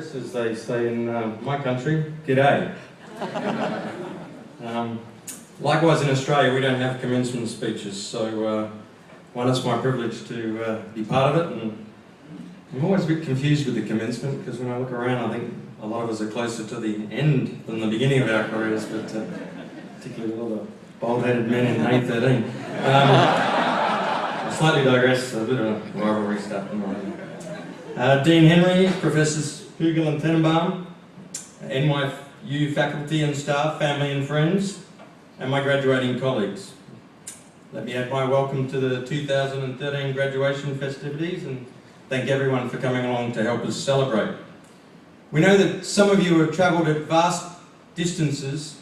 progress, as they say in my country, g'day. Likewise in Australia, we don't have commencement speeches, so one, it's my privilege to be part of it, and I'm always a bit confused with the commencement, because when I look around I think a lot of us are closer to the end than the beginning of our careers, but particularly a lot of bald-headed men in 813. I slightly digress, a bit of a rivalry stuff. Dean Henry, Professors Hugel and Tenenbaum, NYU faculty and staff, family and friends, and my graduating colleagues. Let me add my welcome to the 2013 graduation festivities and thank everyone for coming along to help us celebrate. We know that some of you have travelled at vast distances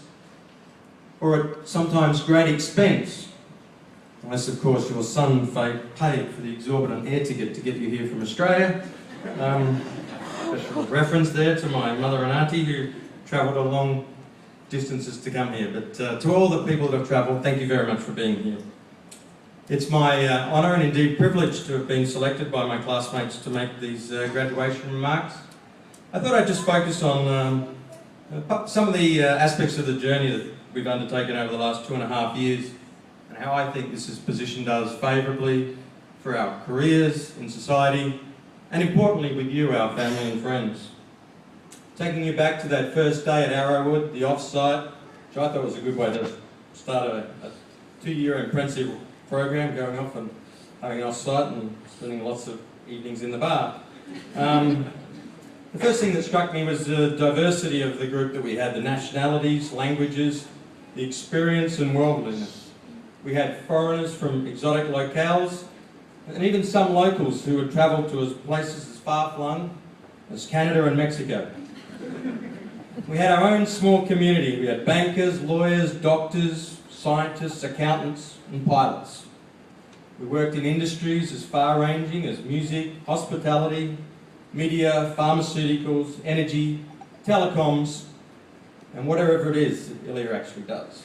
or at sometimes great expense, unless of course your son paid for the exorbitant air ticket to get you here from Australia. Special reference there to my mother and auntie who travelled a long distances to come here. But to all the people that have travelled, thank you very much for being here. It's my honour and indeed privilege to have been selected by my classmates to make these graduation remarks. I thought I'd just focus on some of the aspects of the journey that we've undertaken over the last 2.5 years and how I think this has positioned us favourably for our careers in society and importantly with you, our family and friends. Taking you back to that first day at Arrowwood, the off-site, which I thought was a good way to start a 2-year impressive program, going off and having an off-site and spending lots of evenings in the bar. The first thing that struck me was the diversity of the group that we had, the nationalities, languages, the experience and worldliness. We had foreigners from exotic locales and even some locals who had travelled to places as far-flung as Canada and Mexico. We had our own small community. We had bankers, lawyers, doctors, scientists, accountants and pilots. We worked in industries as far-ranging as music, hospitality, media, pharmaceuticals, energy, telecoms, and whatever it is that Ilya actually does.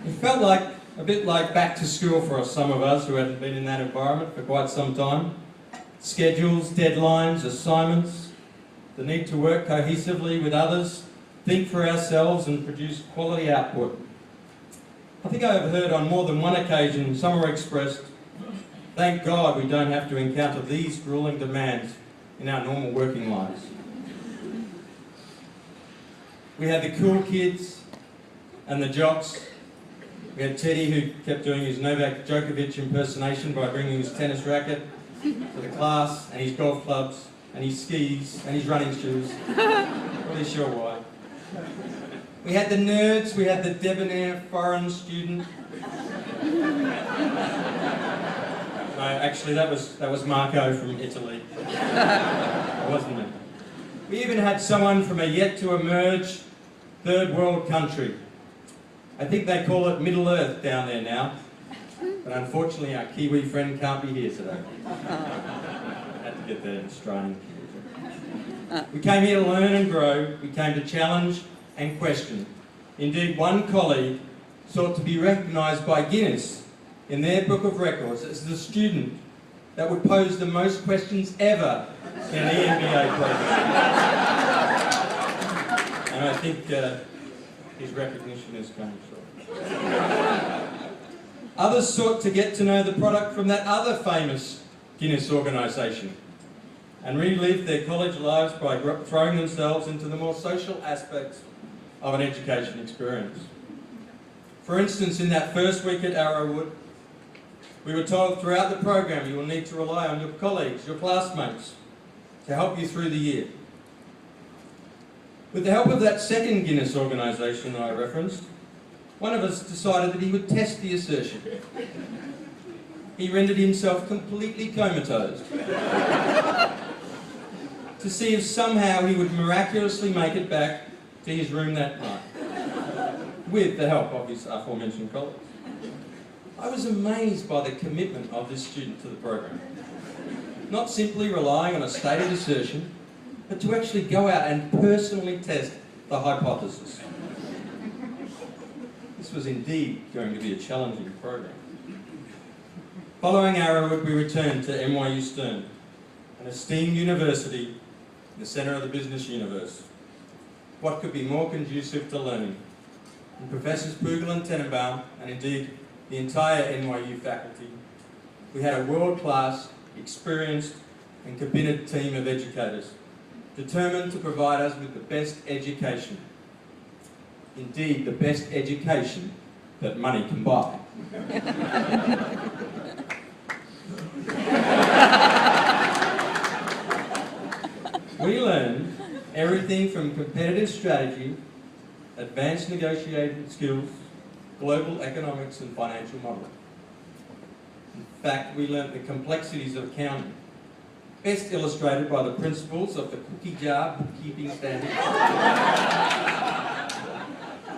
It felt like a bit like back to school for some of us who hadn't been in that environment for quite some time. Schedules, deadlines, assignments, the need to work cohesively with others, think for ourselves and produce quality output. I think I have heard on more than one occasion someone expressed, "Thank God we don't have to encounter these grueling demands in our normal working lives." We had the cool kids and the jocks. We had Teddy who kept doing his Novak Djokovic impersonation by bringing his tennis racket to the class and his golf clubs and his skis and his running shoes. Not really sure why. We had the nerds, we had the debonair foreign student. No, actually that was Marco from Italy. It wasn't me. We even had someone from a yet-to-emerge third world country. I think they call it Middle Earth down there now, but unfortunately our Kiwi friend can't be here today. I had to get the Australian Kiwi. We came here to learn and grow, we came to challenge and question. Indeed, one colleague sought to be recognised by Guinness in their book of records as the student that would pose the most questions ever in an EMBA program. And I think his recognition is coming short. Others sought to get to know the product from that other famous Guinness organisation and relive their college lives by throwing themselves into the more social aspects of an education experience. For instance, in that first week at Arrowwood, we were told throughout the program you will need to rely on your colleagues, your classmates, to help you through the year. With the help of that second Guinness organisation I referenced, one of us decided that he would test the assertion. He rendered himself completely comatose to see if somehow he would miraculously make it back to his room that night, with the help of his aforementioned colleagues. I was amazed by the commitment of this student to the program. Not simply relying on a stated assertion, but to actually go out and personally test the hypothesis. This was indeed going to be a challenging program. Following Arrowwood, we returned to NYU Stern, an esteemed university in the centre of the business universe. What could be more conducive to learning? And Professors Pugel and Tenenbaum, and indeed the entire NYU faculty, we had a world-class, experienced and committed team of educators, determined to provide us with the best education. Indeed, the best education that money can buy. We learned everything from competitive strategy, advanced negotiating skills, global economics and financial modelling. In fact, we learned the complexities of accounting, best illustrated by the principles of the cookie jar bookkeeping standard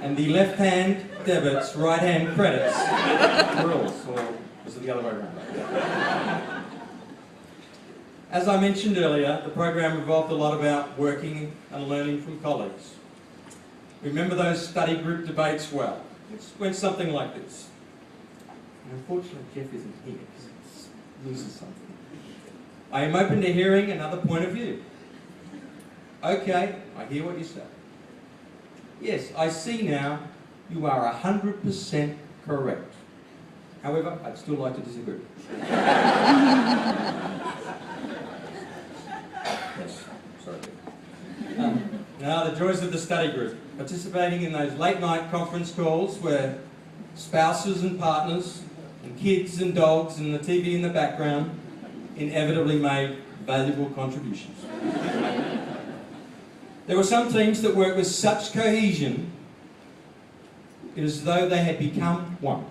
and the left-hand debits, right-hand credits rules, or was it the other way around? As I mentioned earlier, the program revolved a lot about working and learning from colleagues. Remember those study group debates well. It went something like this. And unfortunately, Jeff isn't here because he loses something. I am open to hearing another point of view. Okay, I hear what you say. Yes, I see now you are 100% correct. However, I'd still like to disagree. Yes, sorry. Now, the joys of the study group. Participating in those late-night conference calls where spouses and partners and kids and dogs and the TV in the background inevitably made valuable contributions. There were some teams that worked with such cohesion, it was as though they had become one.